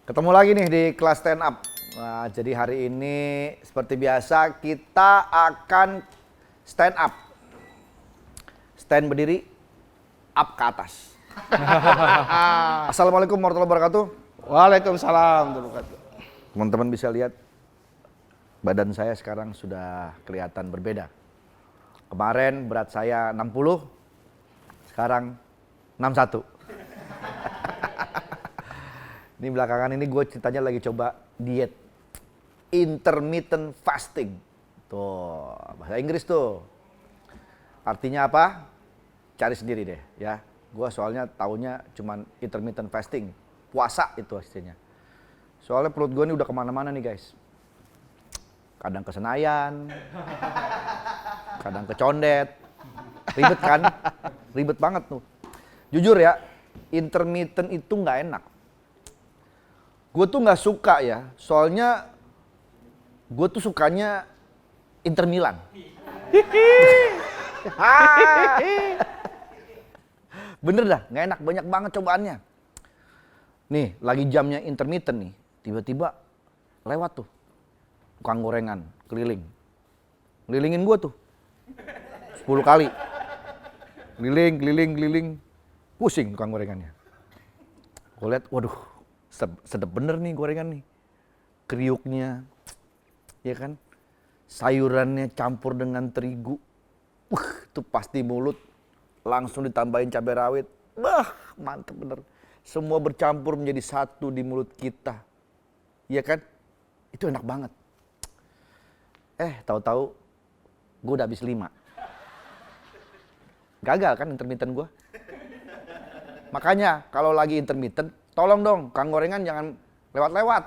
Ketemu lagi nih di kelas stand up. Nah, jadi hari ini seperti biasa kita akan stand up. Stand berdiri, up ke atas. Assalamualaikum warahmatullahi wabarakatuh. Waalaikumsalam warahmatullahi wabarakatuh. Teman-teman bisa lihat badan saya sekarang sudah kelihatan berbeda. Kemarin berat saya 60, sekarang 61. Ini belakangan ini gue ceritanya lagi coba diet intermittent fasting. Tuh, bahasa Inggris tuh. Artinya apa? Cari sendiri deh ya. Gue soalnya taunya cuman intermittent fasting. Puasa itu hasilnya. Soalnya perut gue ini udah kemana-mana nih guys. Kadang ke Senayan, kadang ke Condet. Ribet kan? Ribet banget tuh. Jujur ya, intermittent itu nggak enak. Gue tuh nggak suka ya, soalnya gue tuh sukanya Inter Milan. Bener dah, nggak enak, banyak banget cobaannya. Nih, lagi jamnya intermittent nih, tiba-tiba lewat tuh tukang gorengan keliling, ngelilingin gue tuh 10 kali, keliling, pusing tukang gorengannya. Gue lihat, waduh. Sedap bener nih gorengan nih, kriuknya, ya kan, sayurannya campur dengan terigu, itu pasti mulut, langsung ditambahin cabai rawit, mantep bener, semua bercampur menjadi satu di mulut kita, ya kan, itu enak banget. Tahu-tahu gue udah habis 5, gagal kan intermittent gue, makanya kalau lagi intermittent, tolong dong, kang gorengan jangan lewat-lewat.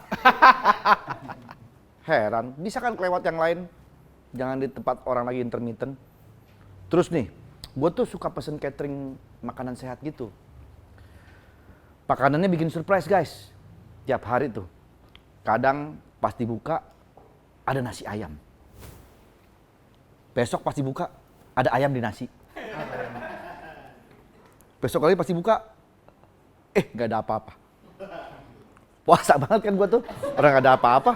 Heran, bisa kan kelewat yang lain? Jangan di tempat orang lagi intermittent. Terus nih, gue tuh suka pesen catering makanan sehat gitu. Makanannya bikin surprise guys. Tiap hari tuh. Kadang pas dibuka, ada nasi ayam. Besok pas dibuka, ada ayam di nasi. Besok lagi pas dibuka, gak ada apa-apa. Puasa banget kan gua tuh, orang gak ada apa-apa.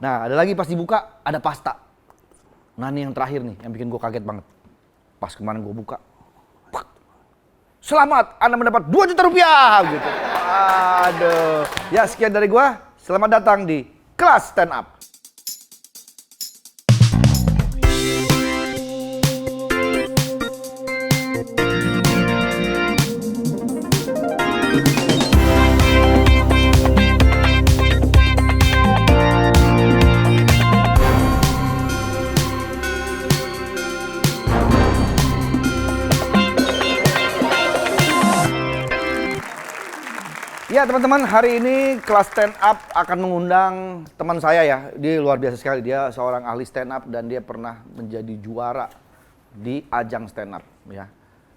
Nah, ada lagi pas dibuka, ada pasta. Nah, ini yang terakhir nih, yang bikin gua kaget banget. Pas kemarin gua buka, selamat, Anda mendapat 2 juta rupiah! Gitu. Aduh. Ya, sekian dari gua. Selamat datang di Kelas Stand Up. Ya teman-teman, hari ini kelas stand up akan mengundang teman saya ya. Dia luar biasa sekali, dia seorang ahli stand up dan dia pernah menjadi juara di ajang stand up ya.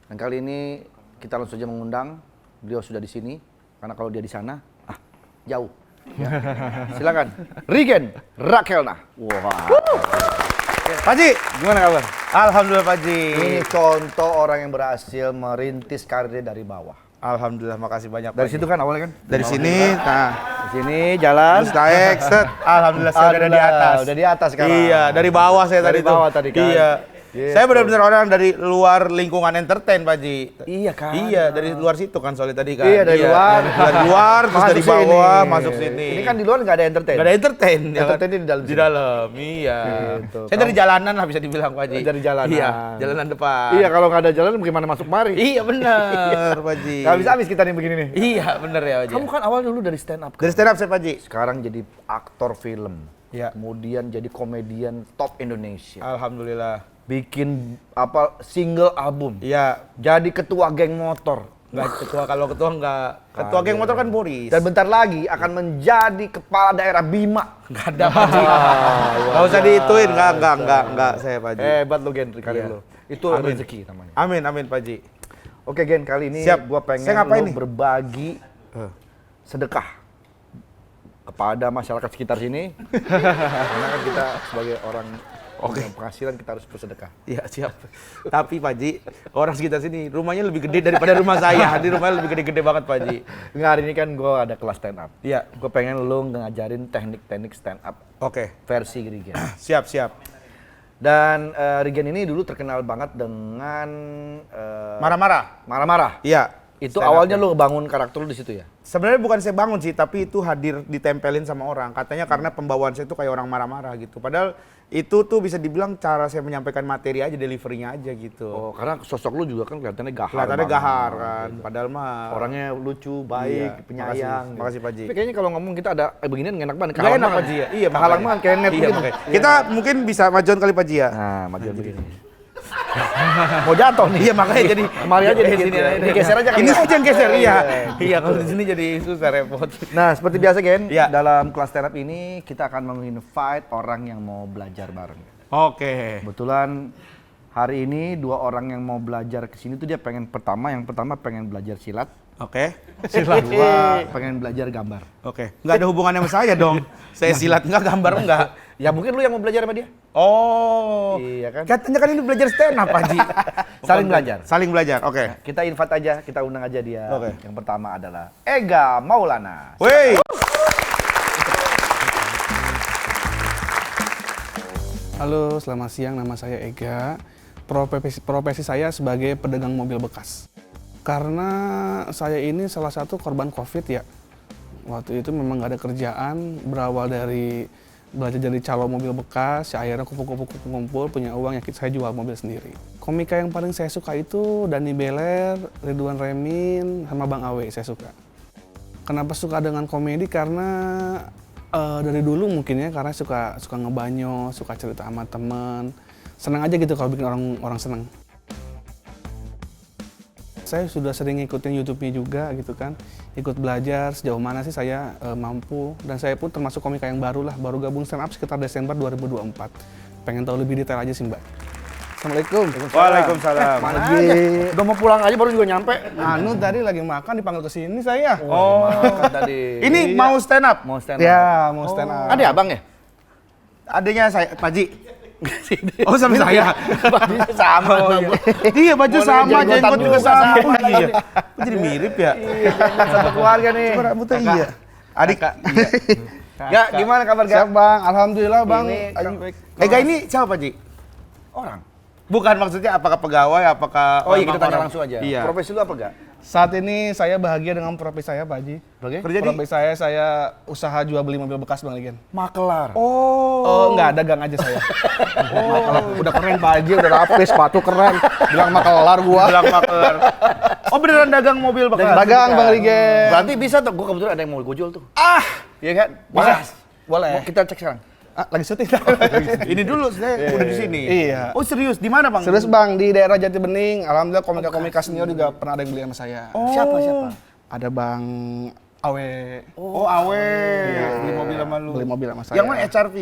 Dan kali ini kita langsung saja mengundang, beliau sudah di sini karena kalau dia di sana jauh. Ya. Silakan, Rigen Rakelna. Wah. Pak Ji, Gimana kabar? alhamdulillah Pak Ji. Ini contoh orang yang berhasil merintis karirnya dari bawah. Alhamdulillah, makasih banyak Pak Dari Ji. situ kan awalnya kan? Dari sini, nah, Di sini jalan. terus naik, set. Alhamdulillah saya udah di atas. Udah di atas sekarang. Iya, dari bawah saya Dari tadi tuh. bawah tadi kan. Iya. Gitu. Saya benar-benar orang dari luar lingkungan entertain Pak Ji. Iya kan? Iya, dari luar situ kan soalnya tadi kan. Iya, dari luar. Dari luar, terus Masuk dari sini. bawah, masuk sini. Ini kan di luar nggak ada entertain. Nggak ada entertain. ya kan? Entertainnya di dalam Di sini. dalam, iya. Gitu. Saya dari jalanan lah bisa dibilang Pak Ji. Dari jalanan. Iya, jalanan depan. Iya, kalau nggak ada jalan bagaimana masuk mari? Iya benar Pak Ji. Nggak bisa habis kita nih begini nih. Iya benar ya Pak Ji. Kamu kan awal dulu dari stand up. Dari stand up saya Pak Ji. Sekarang jadi aktor film. Iya. Kemudian jadi komedian top Indonesia. Alhamdulillah. Bikin single album. Iya. Jadi ketua geng motor. Nggak ketua, kalau ketua nggak. Ketua geng motor kan Boris. Dan bentar lagi akan menjadi kepala daerah Bima. Nggak ada Pak Ji. Nggak usah diituin, nggak saya Pak Ji. Hebat lo Gen, kali Iya. lo. Itu Amin. rezeki namanya. Amin Pak Ji. Oke Gen, kali ini Siap. gua pengen Saya ngapain lo nih? berbagi sedekah kepada masyarakat sekitar sini. Karena kan kita sebagai orang Oke. Dengan penghasilan kita harus bersedekah. Iya, siap. Tapi Pak Ji, orang sekitar sini rumahnya lebih gede daripada rumah saya. Di rumahnya lebih gede-gede banget Pak Ji. Nggak, hari ini kan gue ada kelas stand up. Iya. Gue pengen lu ngajarin teknik-teknik stand up Oke. versi Rigen. Siap, siap. Dan Rigen ini dulu terkenal banget dengan Marah-marah. marah-marah. Iya. Itu Stand awalnya up-nya. lu bangun karakter lu di situ ya? Sebenarnya bukan saya bangun sih, tapi itu hadir ditempelin sama orang. Katanya karena pembawaan saya itu kayak orang marah-marah gitu. Padahal itu tuh bisa dibilang cara saya menyampaikan materi aja, delivery-nya aja gitu. Oh, karena sosok lu juga kan kelihatannya gahar. Kelihatannya banget, gahar kan, gitu. padahal mah Orangnya lucu, baik, Iya, penyayang. makasih, Pak Ji. Tapi kayaknya kalau ngomong kita ada beginian enak banget. Nggak enak Pak Ji ya? Iya, kehalang makanya. banget kayak net Iya, gitu. makanya. Kita mungkin bisa majuan kali Pak Ji ya. Nah, maju begini. Mau jatuh nih. Iya, makanya jadi kemari aja di dikit sini ya. aja. Digeser aja kan. Ini aja yang geser, iya. Iya. Iya, kalau di sini jadi susah repot. Nah, seperti biasa Gen, Iya. dalam kelas stand up ini kita akan menginvite orang yang mau belajar bareng. Oke. Kebetulan hari ini 2 orang yang mau belajar ke sini tuh dia yang pertama pengen belajar silat, Oke. kedua pengen belajar gambar. Oke. Nggak ada hubungannya sama saya dong. Saya silat enggak, gambar enggak. Ya mungkin lu yang mau belajar sama dia. Oh. Iya kan? Katanya kan ini belajar stand up, Pak Ji. Saling belajar. Saling belajar. Oke. Kita invite aja, kita undang aja dia. Oke. Yang pertama adalah Ega Maulana. Woi. Halo, selamat siang. Nama saya Ega. Profesi saya sebagai pedagang mobil bekas. Karena saya ini salah satu korban COVID ya. Waktu itu memang nggak ada kerjaan, berawal dari belajar jadi calo mobil bekas, ya akhirnya kumpul-kumpul punya uang, ya saya jual mobil sendiri. Komika yang paling saya suka itu Dani Beler, Ridwan Remin, sama Bang Awe saya suka. Kenapa suka dengan komedi? Karena dari dulu mungkin ya, karena suka ngebanyo, suka cerita sama temen. Senang aja gitu kalau bikin orang senang. Saya sudah sering ngikutin YouTube-nya juga gitu kan, ikut belajar sejauh mana sih saya mampu, dan saya pun termasuk komika yang baru lah, baru gabung stand up sekitar Desember 2024. Pengen tahu lebih detail aja sih Mbak. Assalamualaikum. Waalaikumsalam. Mana aja? Udah mau pulang aja baru juga nyampe. Anu tadi lagi makan dipanggil ke sini saya. Oh. Tadi. Ini mau stand up? Mau stand up. Ya, mau stand up. Ada abang ya? Adanya saya, Pak Ji. Oh, sama saya. Bajunya sama. Oh, iya. Iya, baju Boleh sama, jenggotan jenggot juga juga sama. sama. Oh, iya. Kok jadi mirip ya? Iya, satu keluarga nih. Coba rambutnya iya. Adik. Gak, gimana kabar Siap Gak? Bang, alhamdulillah Bang. Ini Ega ini siapa, Pak Ji? orang. Bukan maksudnya apakah pegawai, apakah Oh iya, kita memang tanya orang- langsung aja. Iya. Profesi lu apa Gak? Saat ini saya bahagia dengan profesi saya Pak Haji. Oke. Kerja di? Profesi saya usaha jual beli mobil bekas Bang Ligen. Makelar. Oh, enggak, dagang aja saya. Udah keren Pak Haji, udah rapi, sepatu keren. Bilang makelar gua. Bilang makelar. Oh, beneran dagang mobil bekas? Dagang Bang Ligen. Berarti bisa tuh, gua kebetulan ada yang mau gua jual tuh. Iya kan? Boleh. Bisa. Boleh. Mau kita cek sekarang. Lagi syuting. Ini dulu, saya udah di sini. Iya. Oh, serius? Di mana, Bang? Serius Bang, di daerah Jati Bening. Alhamdulillah komika-komika senior juga pernah ada yang beli sama saya. Siapa? Ada Bang Awe. Oh, Awe. Beli mobil sama lu. Beli mobil sama saya. Yang mana HRV?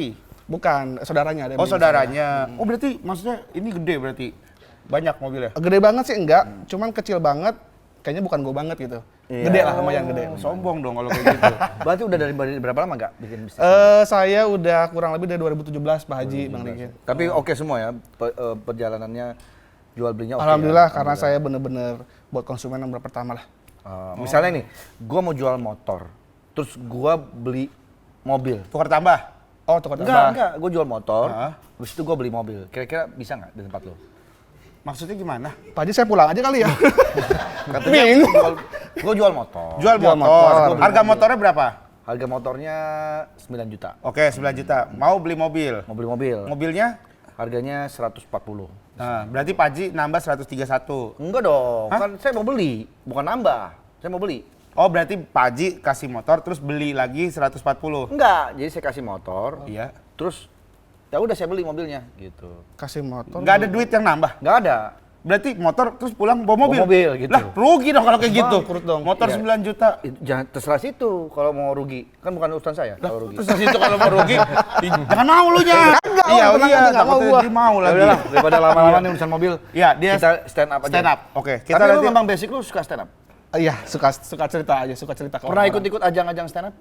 Bukan, saudaranya ada yang Oh, beli sama saudaranya. Oh, berarti maksudnya ini gede berarti. Banyak mobilnya. saya. Gede banget sih enggak, cuman kecil banget. Kayaknya bukan gue banget gitu. Gede lah, lumayan gede. Sombong dong kalau kayak gitu. Berarti udah dari berapa lama Gak bikin bisnis? Saya udah kurang lebih dari 2017 Pak Haji, Bang Ligen. Tapi oke semua ya perjalanannya jual belinya oke. Alhamdulillah, ya? karena saya bener-bener buat konsumen nomor pertama lah. Misalnya nih, gua mau jual motor, terus gua beli mobil. Tukar tambah. Oh, tukar tambah. Enggak, gua jual motor, Heeh. terus itu gua beli mobil. Kira-kira bisa nggak di tempat lo? Maksudnya gimana? Pak Haji saya pulang aja kali ya. Katanya gua jual motor. Jual Jual motor. motor. Harga motornya berapa? Harga motornya 9 juta. Oke, 9 juta. Mau beli mobil. Mau beli mobil. Mobilnya? Harganya 140. Nah, berarti Pak Ji nambah 131. Enggak dong, Hah? kan saya mau beli, bukan nambah. Saya mau beli. Oh, berarti Pak Ji kasih motor terus beli lagi 140. Enggak, jadi saya kasih motor, Iya. terus ya udah saya beli mobilnya gitu. Kasih motor. Nggak ada duit yang nambah. Enggak ada. Berarti motor terus pulang bawa mobil. Bawa mobil, gitu. Lah, rugi dong kalau kayak gitu. Bangkrut dong. Motor Iya. 9 juta. Jangan terserah situ kalau mau rugi. Kan bukan urusan saya kalau rugi. Terus dari situ kalau mau rugi, jangan mau lu nya. Kagak, Iya, tenang iya, aja, nggak mau takutnya gua. dia mau Ya lagi. udahlah, daripada lama-lama nih urusan mobil. Iya, dia kita stand up aja. stand up. Oke, kita Tapi lu nanti memang basic lu suka stand up? Iya, suka cerita aja, suka cerita ke Pernah orang-orang. ikut-ikut ajang-ajang stand up?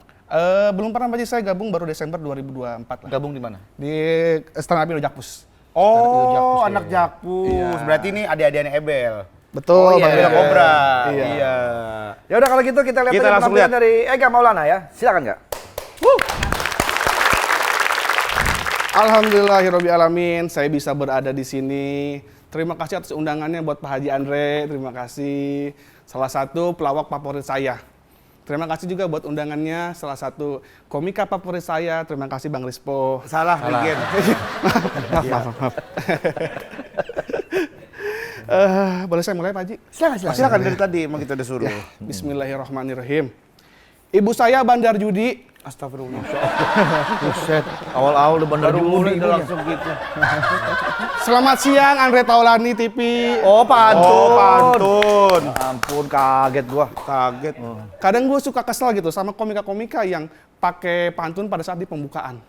Belum pernah Pak Ji, saya gabung baru Desember 2024 lah. Gabung di mana? Di Stand Up Indo Jakpus. Oh, anak ya. Jakpus. Iya. Berarti ini adik-adiknya Ebel. Betul, iya, Bang iya, Ega. Kobra. Iya. Iya. Ya udah kalau gitu kita lihat Kita aja langsung penampilan lihat. dari Ega Maulana ya. Silakan Kak. Alhamdulillahirabbil alamin, saya bisa berada di sini. Terima kasih atas undangannya buat Pak Haji Andre, terima kasih. Salah satu pelawak favorit saya. Terima kasih juga buat undangannya, salah satu komika favorit saya. Terima kasih Bang Rispo. Salah, Regen. Maaf. Boleh saya mulai Pak Haji? Silakan dari tadi emang kita udah suruh. Bismillahirrahmanirrahim. Ibu saya bandar judi. Astagfirullah. Buset, awal-awal udah bandar Baru mulai judi udah ibunya. langsung gitu. Selamat siang Andre Taulani TV. Oh, pantun. Oh, pantun. Ampun, kaget gua. Kaget. Kadang gue suka kesel gitu sama komika-komika yang pakai pantun pada saat di pembukaan.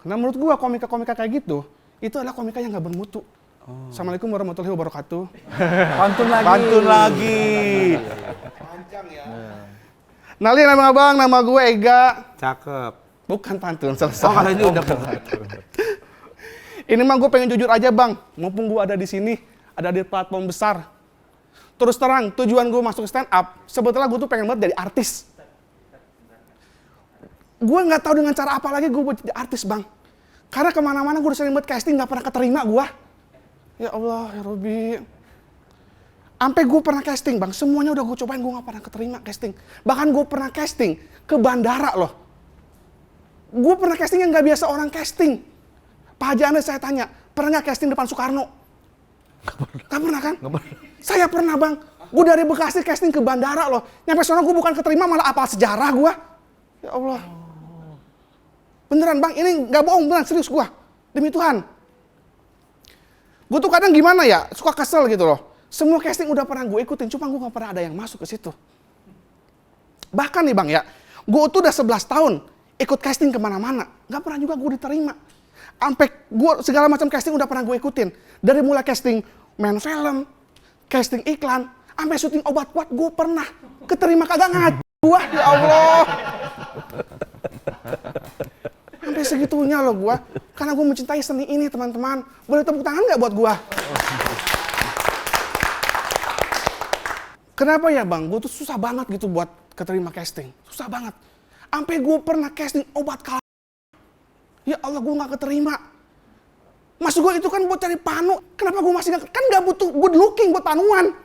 Karena menurut gue komika-komika kayak gitu, itu adalah komika yang nggak bermutu. Assalamualaikum warahmatullahi wabarakatuh. Pantun lagi. Pantun lagi. Nalin abang, nama gue Ega. Cakep. Bukan pantun, selesai. Oh, kalau ini udah Ini mah gue pengen jujur aja bang, mumpung gue ada di sini, ada di platform besar. Terus terang, tujuan gue masuk stand up, sebetulnya gue tuh pengen banget jadi artis. Gue nggak tahu dengan cara apa lagi gue buat jadi artis bang. Karena kemana-mana gue udah sering buat casting, nggak pernah keterima gue. Ya Allah, ya Robi. Sampai gue pernah casting bang, semuanya udah gue cobain, gue nggak pernah keterima casting. Bahkan gue pernah casting ke bandara loh. Gue pernah casting yang nggak biasa orang casting. Pak Haji Andre saya tanya, pernah nggak casting depan Soekarno? Gak pernah kan? Saya pernah bang. Gue dari Bekasi casting ke bandara loh. Nyampe sana gue bukan keterima malah apal sejarah gue. Ya Allah. Beneran bang, ini nggak bohong, beneran serius gue. Demi Tuhan. Gue tuh kadang gimana ya, suka kesel gitu loh. Semua casting udah pernah gue ikutin, cuma gue gak pernah ada yang masuk ke situ. Bahkan nih bang ya, gue tuh udah 11 tahun ikut casting kemana-mana. Gak pernah juga gue diterima. Sampai gue segala macam casting udah pernah gue ikutin. Dari mulai casting main film, casting iklan, sampai syuting obat kuat gue pernah. Keterima kagak ngaji gue, ya Allah. Sampai segitunya loh gue. Karena gue mencintai seni ini teman-teman. Boleh tepuk tangan gak buat gue? Kenapa ya bang? Gue tuh susah banget gitu buat keterima casting. Susah banget. Sampai gue pernah casting obat kalap. Ya Allah gue gak keterima. Maksud gue itu kan buat cari panu. Kenapa gue masih gak... Kan gak butuh good looking buat panuan.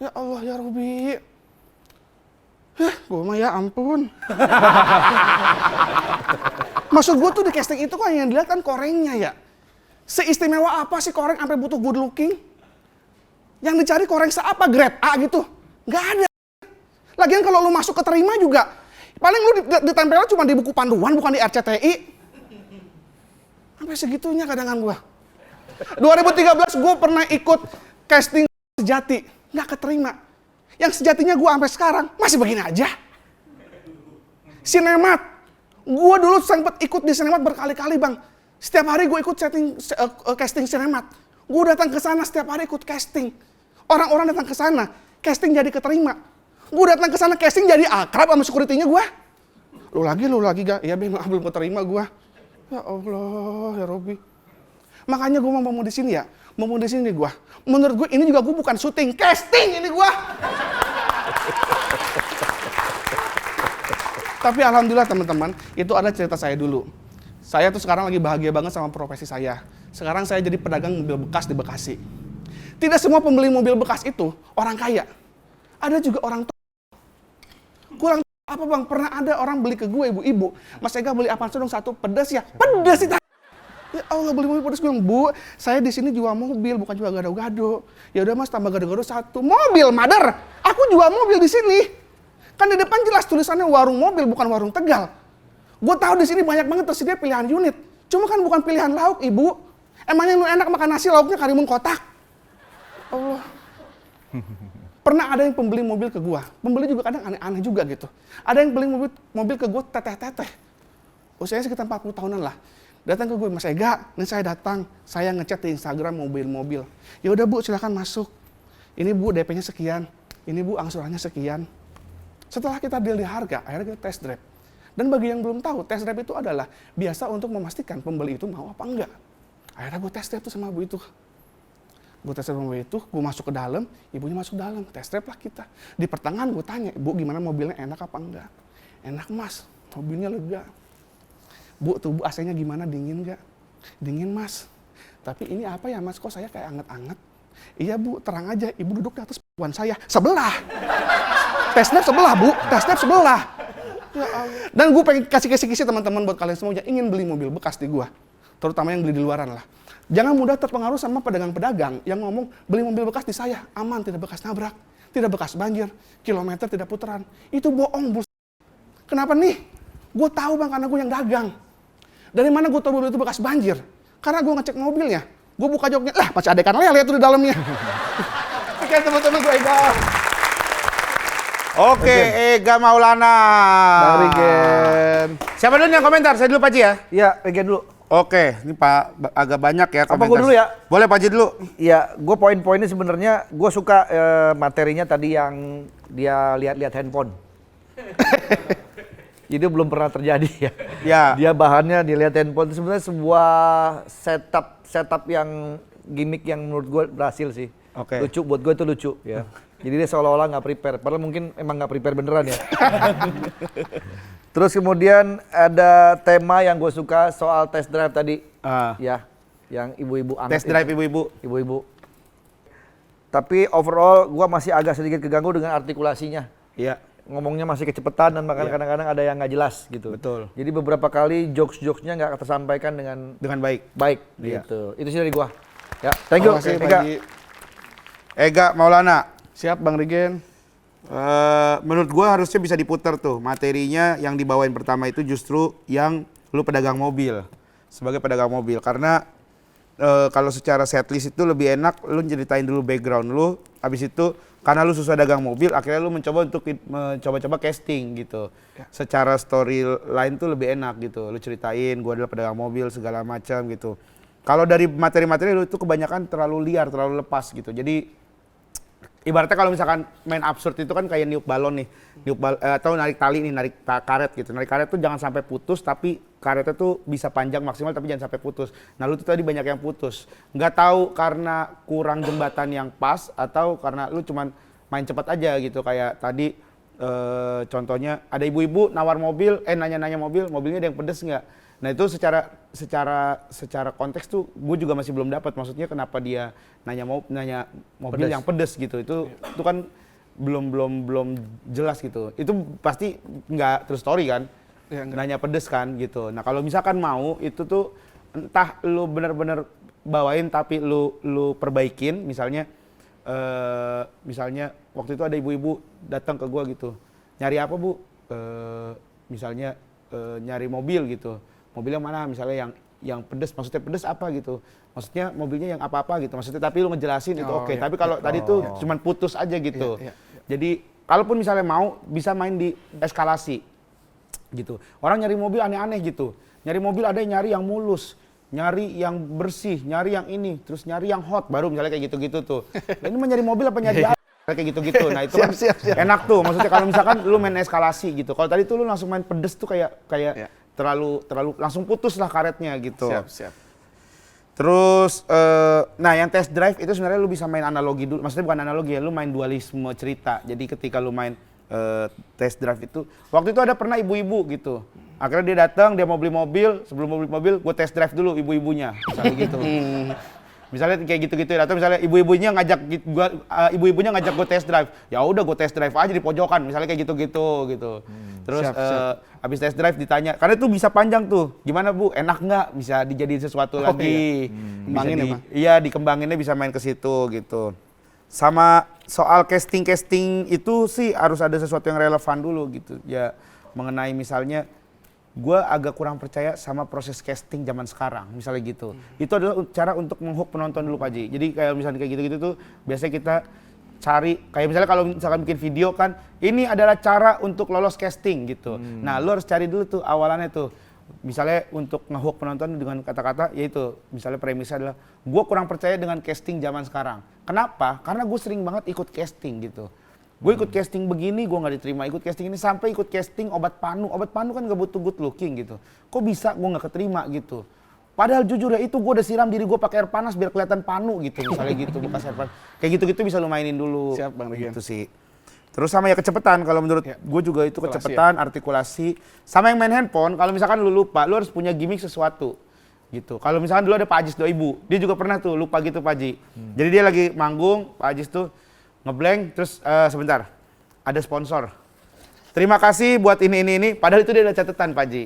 Ya Allah ya Robi. Gue mah ya ampun. Maksud gue tuh di casting itu kan yang dilihat kan korengnya ya. Seistimewa apa sih koreng sampai butuh good looking? Yang dicari koreng apa grade A gitu. Nggak ada. Lagian kalau lu masuk keterima juga, paling lu ditempelnya cuma di buku panduan, bukan di RCTI. Sampai segitunya kadang-kadang gua. 2013 gua pernah ikut casting sejati. Nggak keterima. Yang sejatinya gua sampai sekarang masih begini aja. Sinemat. Gua dulu sempat ikut di Sinemat berkali-kali bang. Setiap hari gua ikut casting Sinemat. Gua datang ke sana setiap hari ikut casting. Orang-orang datang ke sana, casting jadi keterima. Gue datang ke sana casting jadi akrab sama security-nya gue. Lu lagi gak? Iya be, maaf belum keterima gue. Ya Allah, ya Robi. Makanya gue mau di sini ya. Mau di sini gue. Menurut gue ini juga gue bukan syuting, casting ini gue. Tapi alhamdulillah teman-teman, itu ada cerita saya dulu. Saya tuh sekarang lagi bahagia banget sama profesi saya. Sekarang saya jadi pedagang mobil bekas di Bekasi. Tidak semua pembeli mobil bekas itu orang kaya. Ada juga orang tua. Kurang apa bang? Pernah ada orang beli ke gue ibu-ibu. Mas Ega beli apaan dong satu pedas ya? Pedas itu. Ya Allah beli mobil pedas. Gue bilang, Bu, saya di sini jual mobil bukan jual gado-gado. Ya udah Mas tambah gado-gado satu. Mobil mother. Aku jual mobil di sini. Kan di depan jelas tulisannya warung mobil bukan warung Tegal. Gue tahu di sini banyak banget tersedia pilihan unit. Cuma kan bukan pilihan lauk, Ibu. Emangnya lu enak makan nasi lauknya karimun kotak? Allah. Pernah ada yang pembeli mobil ke gua. Pembeli juga kadang aneh-aneh juga gitu. Ada yang beli mobil ke gua teteh-teteh. Usianya sekitar 40 tahunan lah. Datang ke gue, Mas Ega, ini saya datang. Saya ngechat di Instagram mobil-mobil. Ya udah Bu, silakan masuk. Ini Bu, DP-nya sekian. ini Bu angsurannya sekian. Setelah kita deal di harga, akhirnya kita test drive. Dan bagi yang belum tahu, test drive itu adalah biasa untuk memastikan pembeli itu mau apa enggak. Akhirnya gue test drive tuh sama Bu itu. Gue tes drive mobil itu, gue masuk ke dalam, ibunya masuk dalam, tes drive lah kita. Di pertengahan gue tanya, Bu gimana mobilnya, enak apa enggak? Enak Mas, mobilnya lega. Bu, tuh Bu AC-nya gimana, dingin nggak? Dingin Mas. Tapi ini apa ya Mas, kok saya kayak anget-anget? Iya Bu, terang aja, Ibu duduk di atas puan saya, sebelah. Tes drive sebelah Bu, tes drive sebelah. Ya Allah. Dan gue pengen kasih kisi-kisi teman-teman buat kalian semua yang ingin beli mobil bekas di gue. Terutama yang beli di luaran lah. Jangan mudah terpengaruh sama pedagang-pedagang yang ngomong beli mobil bekas di saya, aman, tidak bekas nabrak, tidak bekas banjir, kilometer tidak putaran. Itu bohong, Bu. Kenapa nih? Gue tahu Bang, karena gue yang dagang. Dari mana gue tahu mobil itu bekas banjir? Karena gue ngecek mobilnya. Gue buka joknya, lah masih ada ikan lele tuh di dalamnya. Oke teman-teman, gue Ega. Oke, Ega Maulana. Bang Rigen. Siapa dulu yang komentar? Saya dulu Pak Ji ya? Iya, Egen dulu. Oke, ini Pak agak banyak ya komentar. Apa gua dulu ya? Boleh Pak Ji dulu. Iya, gue poin-poinnya sebenarnya gue suka materinya tadi yang dia lihat-lihat handphone. Itu belum pernah terjadi ya. Ya. Dia bahannya dilihat handphone itu sebenarnya sebuah setup yang gimmick yang menurut gue berhasil sih. Oke. Lucu, buat gue itu lucu ya. Jadi dia seolah-olah nggak prepare, padahal mungkin emang nggak prepare beneran ya. Terus kemudian ada tema yang gue suka soal test drive tadi, ya, yang ibu-ibu anget. Test drive ibu-ibu. Ibu-ibu. Tapi overall gue masih agak sedikit keganggu dengan artikulasinya. Iya. Ngomongnya masih kecepatan dan bahkan kadang-kadang ada yang nggak jelas gitu. Betul. Jadi beberapa kali jokes-jokesnya nggak tersampaikan dengan baik. baik Iya. gitu. Itu sih dari gua. Ya, thank you. Terima kasih, Ega. Pak Ji. Ega Maulana. Siap Bang Rigen. Menurut gua harusnya bisa diputar tuh materinya yang dibawain pertama itu justru yang lu pedagang mobil sebagai pedagang mobil karena kalau secara setlist itu lebih enak lu ceritain dulu background lu habis itu karena lu susah dagang mobil akhirnya lu mencoba untuk mencoba-coba casting gitu secara story line tuh lebih enak gitu lu ceritain gua adalah pedagang mobil segala macam gitu kalau dari materi-materi lu itu kebanyakan terlalu liar terlalu lepas gitu jadi ibaratnya kalau misalkan main absurd itu kan kayak niup balon nih, atau narik tali nih, narik karet gitu. Narik karet tuh jangan sampai putus, tapi karetnya tuh bisa panjang maksimal tapi jangan sampai putus. Nah lu tuh tadi banyak yang putus. Nggak tahu karena kurang jembatan yang pas atau karena lu cuman main cepat aja gitu. Kayak tadi contohnya ada ibu-ibu nawar mobil, nanya-nanya mobilnya ada yang pedes nggak? Nah itu secara konteks tuh gue juga masih belum dapat maksudnya kenapa dia nanya mobil Pedes. yang pedes gitu itu kan belum jelas gitu itu pasti nggak true story kan Ya, nanya pedes kan gitu nah kalau misalkan mau itu tuh entah lu bener-bener bawain tapi lu perbaikin misalnya waktu itu ada ibu-ibu datang ke gue gitu nyari apa Bu misalnya nyari mobil gitu mobilnya mana misalnya yang pedes maksudnya pedes apa gitu maksudnya mobilnya yang apa gitu maksudnya tapi lu ngejelasin itu oke. Iya. Tapi kalau tadi tuh cuman putus aja gitu jadi kalaupun misalnya mau bisa main di eskalasi gitu orang nyari mobil aneh-aneh gitu nyari mobil ada yang nyari yang mulus nyari yang bersih nyari yang ini terus nyari yang hot baru misalnya kayak gitu-gitu tuh nah, ini mau nyari mobil apa nyari kayak gitu-gitu nah itu kan Siap. enak tuh maksudnya kalau misalkan lu main eskalasi gitu kalau tadi tuh lu langsung main pedes tuh kayak terlalu langsung putus lah karetnya gitu. Siap. Terus, nah yang test drive itu sebenarnya lu bisa main analogi dulu. Maksudnya bukan analogi ya, lu main dualisme cerita. Jadi ketika lu main test drive itu, waktu itu ada pernah ibu-ibu gitu. Akhirnya dia datang, dia mau beli mobil. Sebelum mau beli mobil, gue test drive dulu ibu-ibunya, misalnya gitu. Misalnya kayak gitu-gitu atau misalnya ibu-ibunya ngajak gue test drive. Ya udah gue test drive aja di pojokan, misalnya kayak gitu-gitu gitu. Terus habis test drive ditanya, karena itu bisa panjang tuh. Gimana Bu, enak nggak? Bisa dijadiin sesuatu lagi. Kembangin ya, Bang? Iya, dikembanginnya bisa main ke situ gitu. Sama soal casting itu sih harus ada sesuatu yang relevan dulu gitu. Ya mengenai misalnya gue agak kurang percaya sama proses casting zaman sekarang, misalnya gitu. Itu adalah cara untuk menghook penonton dulu Pak Ji. Jadi kayak misalnya kayak gitu-gitu tuh biasanya kita cari, kayak misalnya kalau misalkan bikin video kan, ini adalah cara untuk lolos casting gitu. Nah lu harus cari dulu tuh awalannya tuh. Misalnya untuk ngehook penonton dengan kata-kata, yaitu misalnya premisnya adalah, gue kurang percaya dengan casting zaman sekarang. Kenapa? Karena gue sering banget ikut casting gitu. Gue ikut casting begini, gue nggak diterima. Ikut casting ini sampai ikut casting obat panu. Obat panu kan nggak butuh good looking gitu. Kok bisa gue nggak keterima gitu? Padahal jujur ya itu gue udah siram diri gue pakai air panas biar kelihatan panu gitu. Misalnya gitu, bekas air panas. Kayak gitu-gitu bisa lu mainin dulu. Siap, Bang Regen. Gitu sih. Terus sama ya kecepatan. Kalau menurut gue juga itu kecepatan, artikulasi. Sama yang main handphone, kalau misalkan lu lupa, lu harus punya gimmick sesuatu. Gitu. Kalau misalkan dulu ada Pak Ajis Doibu, dia juga pernah tuh lupa gitu Pak Haji. Jadi dia lagi manggung, Pak Ajis tuh ngeblank, terus sebentar, ada sponsor. Terima kasih buat ini. Padahal itu dia ada catatan Pak Haji.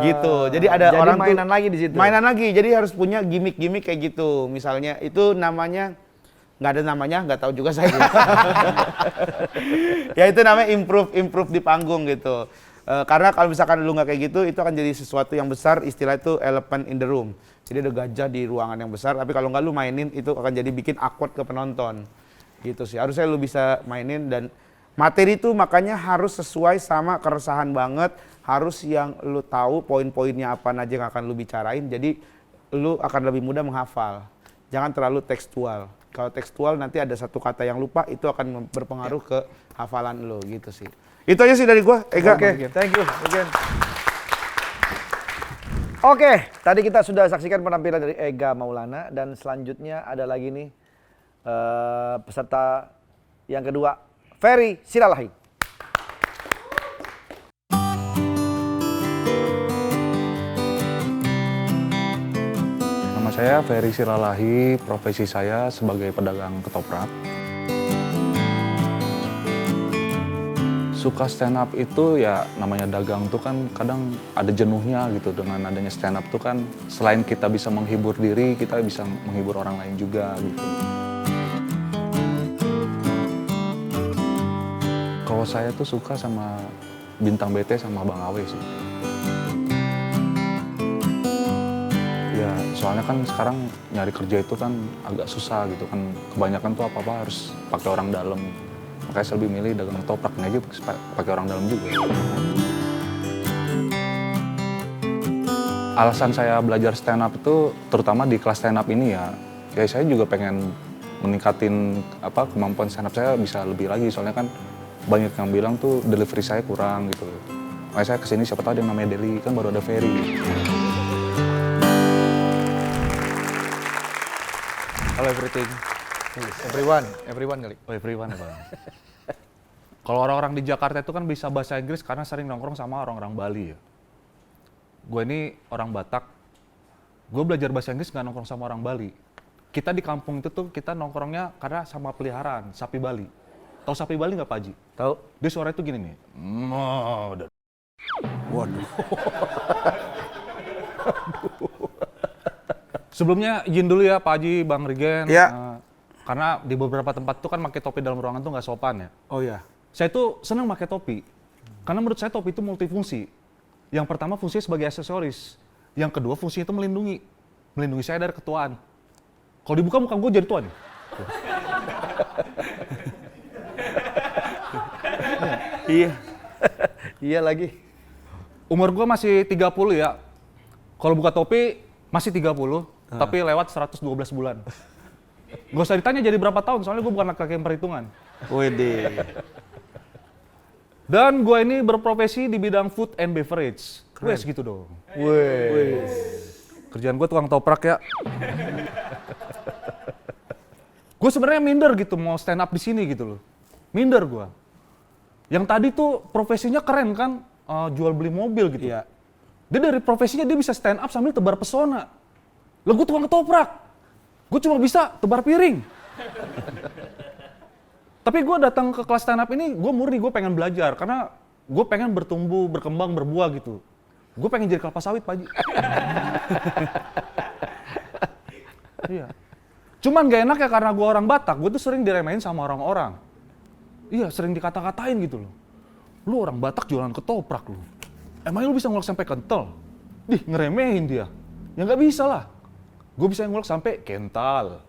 Gitu. Jadi ada jadi orang mainan tuh, lagi di situ. mainan lagi. Jadi harus punya gimmick-gimmick kayak gitu. Misalnya itu namanya nggak ada namanya, nggak tahu juga saya. Ya itu namanya improve di panggung gitu. Karena kalau misalkan lu nggak kayak gitu, itu akan jadi sesuatu yang besar. Istilah itu elephant in the room. Jadi ada gajah di ruangan yang besar. Tapi kalau nggak lu mainin, itu akan jadi bikin awkward ke penonton. Gitu sih. Harusnya lu bisa mainin dan materi itu makanya harus sesuai sama keresahan banget. Harus yang lu tahu poin-poinnya apa aja yang akan lu bicarain. Jadi lu akan lebih mudah menghafal. Jangan terlalu tekstual. Kalau tekstual nanti ada satu kata yang lupa, itu akan berpengaruh ke hafalan lo gitu sih. Itu aja sih dari gua, Ega. Oke, thank you. Oke, tadi kita sudah saksikan penampilan dari Ega Maulana dan selanjutnya ada lagi nih peserta yang kedua, Ferry Siralahi. Nama saya Ferry Siralahi, profesi saya sebagai pedagang ketoprak. Suka stand up itu ya namanya dagang tuh kan kadang ada jenuhnya gitu. Dengan adanya stand up tuh kan selain kita bisa menghibur diri, kita bisa menghibur orang lain juga gitu. Kalau saya tuh suka sama Bintang BT sama Bang Awe sih. Ya, soalnya kan sekarang nyari kerja itu kan agak susah gitu kan. Kebanyakan tuh apa-apa harus pakai orang dalam. Makanya saya lebih milih dagang ketoprak aja pakai orang dalam juga. Alasan saya belajar stand up itu terutama di kelas stand up ini ya saya juga pengen meningkatin kemampuan stand up saya bisa lebih lagi. Soalnya kan banyak yang bilang tuh delivery saya kurang gitu. Makanya saya kesini siapa tahu ada yang namanya Deli, kan baru ada Ferry. Halo everything. Everyone kali. Oh, everyone ya, Bang. Kalau orang-orang di Jakarta itu kan bisa bahasa Inggris karena sering nongkrong sama orang-orang Bali ya. Gue ini orang Batak. Gue belajar bahasa Inggris nggak nongkrong sama orang Bali. Kita di kampung itu tuh kita nongkrongnya karena sama peliharaan, sapi Bali. Tahu sapi Bali nggak Pak Haji? Tahu. Dia suara itu gini nih. Waduh. Sebelumnya izin dulu ya Pak Haji, Bang Regen. Ya. Karena di beberapa tempat tuh kan pakai topi dalam ruangan tuh nggak sopan ya. Oh ya. Saya tuh senang pakai topi. Karena menurut saya topi itu multifungsi. Yang pertama fungsinya sebagai aksesoris. Yang kedua fungsinya itu melindungi. Melindungi saya dari ketuaan. Kalau dibuka muka gue jadi tua nih. Iya. Iya lagi. Umur gue masih 30 ya. Kalau buka topi masih 30, tapi lewat 112 bulan. Gak usah ditanya jadi berapa tahun, soalnya gue bukan laki-laki yang perhitungan. Wede. Dan gue ini berprofesi di bidang food and beverage. Wes gitu dong. Wes. Kerjaan gue tukang toprak ya. Gue sebenarnya minder gitu mau stand up di sini gitu loh. Minder gue. Yang tadi tuh profesinya keren kan, jual beli mobil gitu. Iya. Dia dari profesinya dia bisa stand up sambil tebar pesona. Lah gue tukang ketoprak. Gue cuma bisa tebar piring. Tapi gue datang ke kelas stand up ini, gue murni, gue pengen belajar. Karena gue pengen bertumbuh, berkembang, berbuah gitu. Gue pengen jadi kelapa sawit, Pak Haji. Iya. Cuman gak enak ya karena gue orang Batak, gue tuh sering diremehin sama orang-orang. Iya, sering dikata-katain gitu loh. Lu orang Batak jualan ketoprak lu. Emangnya lu bisa ngulek sampai kental? Dih, ngeremehin dia. Ya nggak bisa lah. Gue bisa ngulek sampai kental.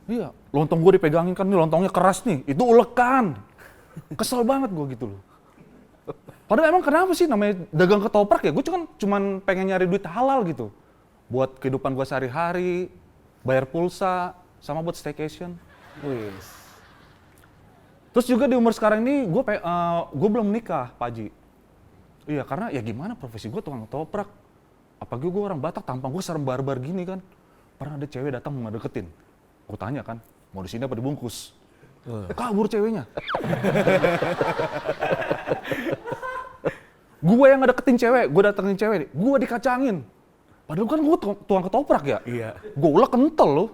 Iya, lontong gue dipegangin kan, nih lontongnya keras nih. Itu ulekan. Kesel banget gue gitu loh. Padahal emang kenapa sih namanya dagang ketoprak ya? Gue cuman pengen nyari duit halal gitu. Buat kehidupan gue sehari-hari, bayar pulsa, sama buat staycation. Wis. Terus juga di umur sekarang ini gue belum menikah, Pak Haji. Iya, karena ya gimana profesi gue tukang ketoprak. Apalagi gue orang Batak, tampang gue serem barbar gini kan. Pernah ada cewek datang mau deketin. Gue tanya kan, mau di sini apa dibungkus? Kabur ceweknya. Gue yang ngedeketin cewek, gue datengin cewek, gue dikacangin. Padahal kan gue tukang ketoprak ya. Iya. Gue ulek kental loh,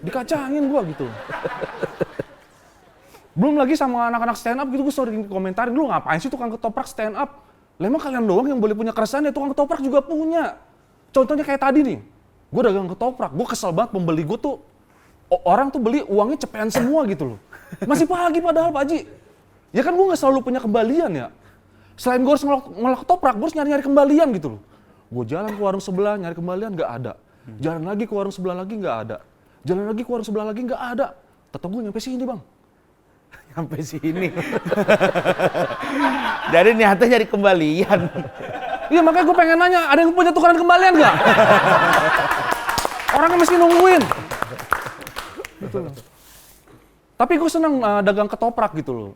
dikacangin gue gitu. Belum lagi sama anak-anak stand up gitu, gue sering komentarin, lu ngapain sih tukang ketoprak stand up? Lah emang kalian doang yang boleh punya keresahan ya, tukang ketoprak juga punya. Contohnya kayak tadi nih, gue dagang ketoprak, gue kesel banget pembeli gue tuh, orang tuh beli uangnya cepetan semua gitu loh. Masih pagi padahal Pak Haji. Ya kan gue gak selalu punya kembalian ya. Selain gue harus ngelak ketoprak, gue harus nyari-nyari kembalian gitu loh. Gue jalan ke warung sebelah, nyari kembalian gak ada. Jalan lagi ke warung sebelah lagi gak ada. Jalan lagi ke warung sebelah lagi gak ada. Tetep gue nyampe sini bang. Sampai sini. Jadi niatnya nyari kembalian. Iya makanya gue pengen nanya, ada yang punya tukeran kembalian nggak? Orangnya mesti nungguin. Gitu loh. Tapi gue seneng dagang ketoprak gitu loh.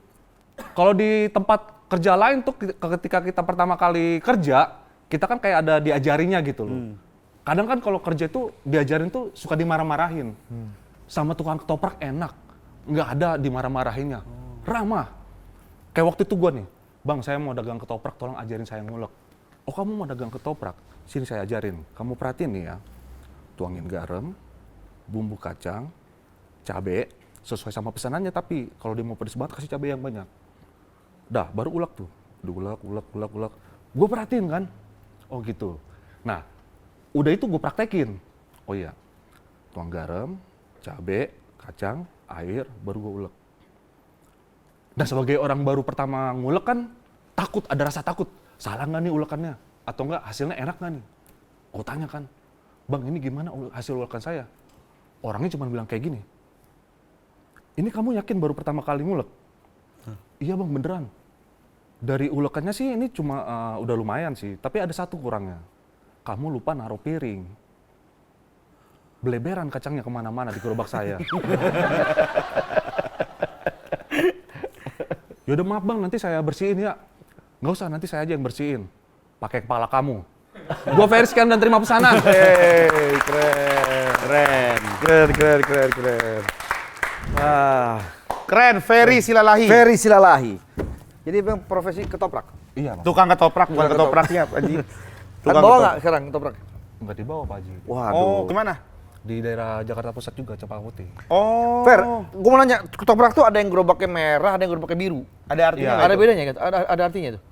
Kalau di tempat kerja lain tuh ketika kita pertama kali kerja, kita kan kayak ada diajarinya gitu loh. Kadang kan kalau kerja tuh diajarin tuh suka dimarah-marahin. Sama tukang ketoprak enak, nggak ada dimarah-marahinnya. Ramah. Kayak waktu itu gue nih, bang saya mau dagang ketoprak, tolong ajarin saya ngulek. Oh kamu mau dagang ketoprak? Sini saya ajarin. Kamu perhatiin nih ya, tuangin garam, bumbu kacang, cabe, sesuai sama pesanannya tapi kalau dia mau pedes banget kasih cabe yang banyak. Dah, baru ulek tuh. Ulek. Gue perhatiin kan, oh gitu. Nah, udah itu gue praktekin. Oh iya, tuang garam, cabe, kacang, air, baru gue ulek. Nah sebagai orang baru pertama ngulek kan, takut, ada rasa takut. Salah nggak nih ulekannya? Atau enggak hasilnya enak nggak nih? Gue tanya kan, bang ini gimana hasil ulekan saya? Orangnya cuma bilang kayak gini, ini kamu yakin baru pertama kali ngulek? Iya bang beneran. Dari ulekannya sih ini cuma udah lumayan sih, tapi ada satu kurangnya. Kamu lupa naruh piring. Beleberan kacangnya kemana-mana di gerobak saya. Yaudah maaf bang, nanti saya bersihin ya. Nggak usah, nanti saya aja yang bersihin. Pakai kepala kamu. Gua Ferry sekian dan terima pesanan. Hey, keren. Wah, Keren, Ferry Silalahi. Ferry Silalahi. Jadi bang profesi ketoprak. Iya bang. Tukang ketoprak, bukan ketopraknya, Pak Haji. Kan bawa nggak sekarang ketoprak? Nggak dibawa Pak Haji. Waduh. Oh, kemana? Di daerah Jakarta Pusat juga, Cempaka Putih. Oh. Fer, gue mau nanya, ketoprak tuh ada yang gerobaknya merah, ada yang gerobaknya biru. Ada artinya Iya. nggak Ada itu? bedanya gitu? Ada artinya tuh?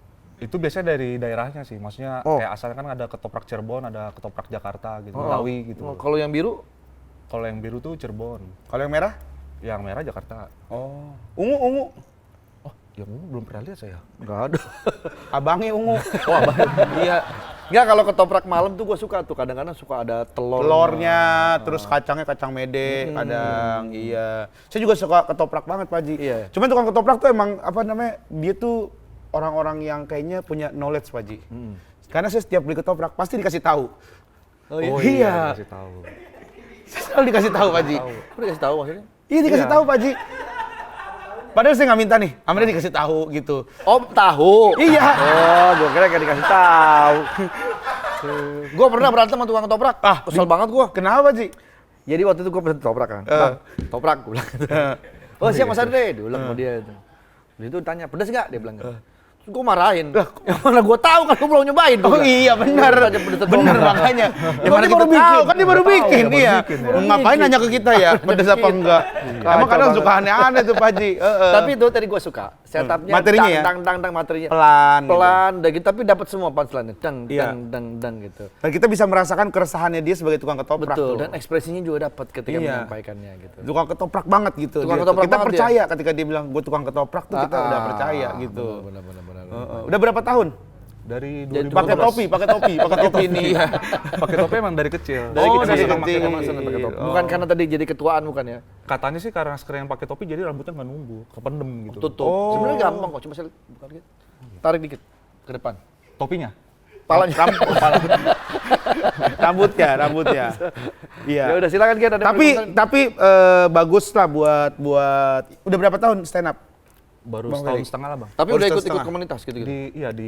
Itu biasanya dari daerahnya sih, maksudnya Oh. kayak asalnya kan ada ketoprak Cirebon, ada ketoprak Jakarta gitu, Betawi gitu. Oh, kalau yang biru? Kalau yang biru tuh Cirebon, Kalau yang merah? yang merah Jakarta. Oh. Ungu. Oh, yang ini belum pernah lihat saya. Enggak ada. Abangnya ungu. Oh, abang. Iya. Enggak, kalau ketoprak malam tuh gue suka tuh. Kadang-kadang suka ada Telurnya, terus kacangnya kacang mede, kadang iya. Saya juga suka ketoprak banget, Pak Haji. Iya. Cuman tukang ketoprak tuh emang apa namanya? Dia tuh orang-orang yang kayaknya punya knowledge, Pak Haji. Karena saya setiap beli ketoprak pasti dikasih tahu. Oh iya? Iya. Kasih tahu. Saya selalu dikasih tahu, Pak Haji. Kok dikasih tahu maksudnya? Iya, dikasih tahu, Pak Haji. Padahal saya nggak minta nih, Amanda dikasih tahu gitu. Oh, tahu. Iya. Oh, gue kira kayak dikasih tahu. Gue pernah berantem sama tukang ketoprak. Kesel banget gue. Kenapa, Ji? Jadi waktu itu gue pesen ketoprak kan. Bang, ketoprak gue bilang gitu. Oh, siap Mas Andre, dia bilang sama dia itu. Dia itu tanya, pedes nggak? Dia bilang gitu. Terus gue marahin. Yang mana gue tahu kan gue belum nyobain. Oh iya benar. Benar makanya. Yang mana kita tahu kan dia baru bikin, iya. Ngapain nanya ke kita ya, pedes apa enggak? Emang kadang suka aneh-aneh tuh, Pak Haji. Tapi itu tadi gue suka. Setupnya Materinya ya? dang materinya. Pelan. Gitu. Pelan, gitu. Tapi dapat semua punchline-nya. Iya. Dang gitu. Dan kita bisa merasakan keresahannya dia sebagai tukang ketoprak Betul, tuh. dan ekspresinya juga dapat ketika Iya. menyampaikannya gitu. Tukang ketoprak banget gitu. Tukang dia tuh. ketoprak Kita banget percaya ketika dia bilang gue tukang ketoprak tuh kita udah percaya gitu. Benar. Udah berapa tahun? Dari Jadi 2012. Pakai topi ini ya. Pakai topi emang dari kecil. Dari Oh, kecil dari emang kecil. emang seneng pakai topi. Bukan karena tadi jadi ketuaan bukan ya? Katanya sih karena sering pakai topi jadi rambutnya nggak numbuh, kependem gitu. Tutup. Sebenarnya gampang kok, cuma saya bukan gitu. Tarik dikit ke depan. Topinya? Palanya. Rambutnya. Iya. Ya udah silakan Gen, ada Tapi pertanyaan? bagus lah buat udah berapa tahun stand up? Baru Bang setahun Ferry. setengah lah bang. Tapi Baru udah ikut setengah. komunitas gitu-gitu. Di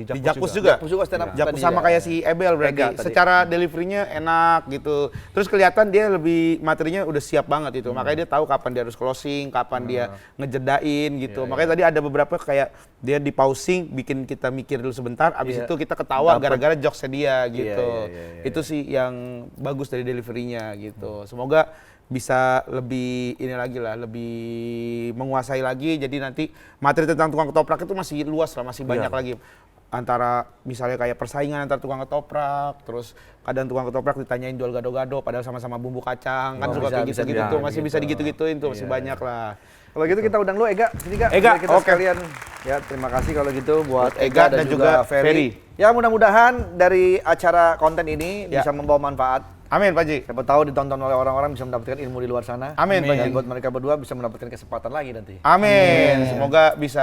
Di Jakpus juga. Jakpus juga stand up Jakpus tadi sama ya. kayak si Ebel berarti. Ega tadi. Secara deliverynya enak gitu. Terus kelihatan dia lebih materinya udah siap banget itu. Makanya dia tahu kapan dia harus closing, kapan dia ngejedain gitu. Makanya tadi ada beberapa kayak dia di pausing, bikin kita mikir dulu sebentar. Abis Iya. itu kita ketawa Dapet. gara-gara jokesnya dia gitu. iya, Itu sih yang bagus dari deliverynya gitu. Semoga bisa lebih ini lagi lah, lebih menguasai lagi. Jadi nanti materi tentang tukang ketoprak itu masih luas lah, masih banyak lagi. Antara misalnya kayak persaingan antar tukang ketoprak, terus kadang tukang ketoprak ditanyain jual gado-gado padahal sama-sama bumbu kacang, kan Oh, suka bisa- kayak bisa gitu-gitu tuh, masih bisa gitu. digituin tuh, masih banyak lah. Kalau gitu kita undang lu Ega, sini Kak. Ega, Biar kita oke. sekalian. Ya, terima kasih kalau gitu buat Ega dan juga Ferry. Ya, mudah-mudahan dari acara konten ini Ya. bisa membawa manfaat. Amin, Pak Ji. Siapa tahu ditonton oleh orang-orang bisa mendapatkan ilmu di luar sana. Amin, Pak Dan Ji. buat mereka berdua bisa mendapatkan kesempatan lagi nanti. Amin. Semoga bisa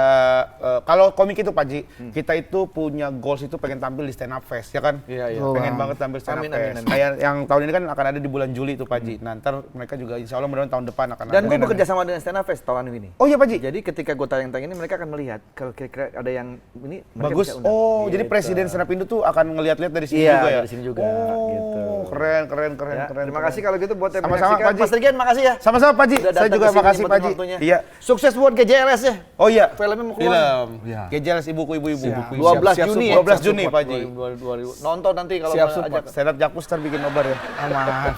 kalau komik itu Pak Ji, kita itu punya goals itu pengen tampil di stand up fest ya kan? Iya, iya. Pengen banget tampil stand up Amin, fest. amin, amin. Kayak yang tahun ini kan akan ada di bulan Juli itu Pak Ji. Nah, ntar mereka juga insya Allah mudah-mudahan tahun depan akan Dan ada. gue bekerja sama dengan Stand Up Fest tahun ini. Oh iya Pak Ji. Jadi ketika gue tayang-tayang ini mereka akan melihat kalau kira-kira ada yang ini mereka Bagus. bisa undang. Oh, jadi Gitu. presiden stand up Indo tuh akan ngeliat-lihat dari sini Iya, juga ya? dari sini juga, Oh, gitu. keren. Ya, Keren. terima kasih kalau gitu buat yang Sama-sama, menyaksikan. Pak Ji. Mas Rigen, makasih ya. Sama-sama Pak Ji. Udah Saya datang juga ke sini, makasih Pak nyempetin Ji. waktunya. Iya. Sukses buat GJLS ya. Oh iya. Filmnya mau keluar. Film. Iya. Gejelas ibuku ibu-ibu. Siap. buku. 12 Siap, Juni ya. 12 Juni, Pak Ji. 2000. Nonton nanti kalau Siap mau support. ajak. Stand up Jakpus ntar bikin nobar ya. Aman.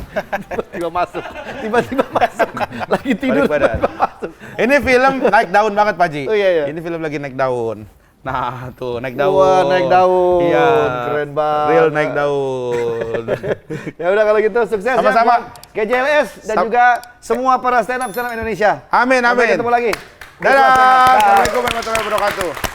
Tiba-tiba masuk. Tiba-tiba masuk. Lagi tidur. Balik badan. tiba-tiba masuk. Ini film naik daun banget Pak Ji. Oh, iya, iya. Ini film lagi naik daun. Nah tuh naik daun. Wah, naik daun. Iya. Keren banget. Real naik daun. Ya udah kalau gitu sukses Sama-sama. ya buat GJLS dan juga semua para stand up Indonesia. Amin Sampai amin. ketemu lagi. Dadah. Assalamualaikum warahmatullahi wabarakatuh.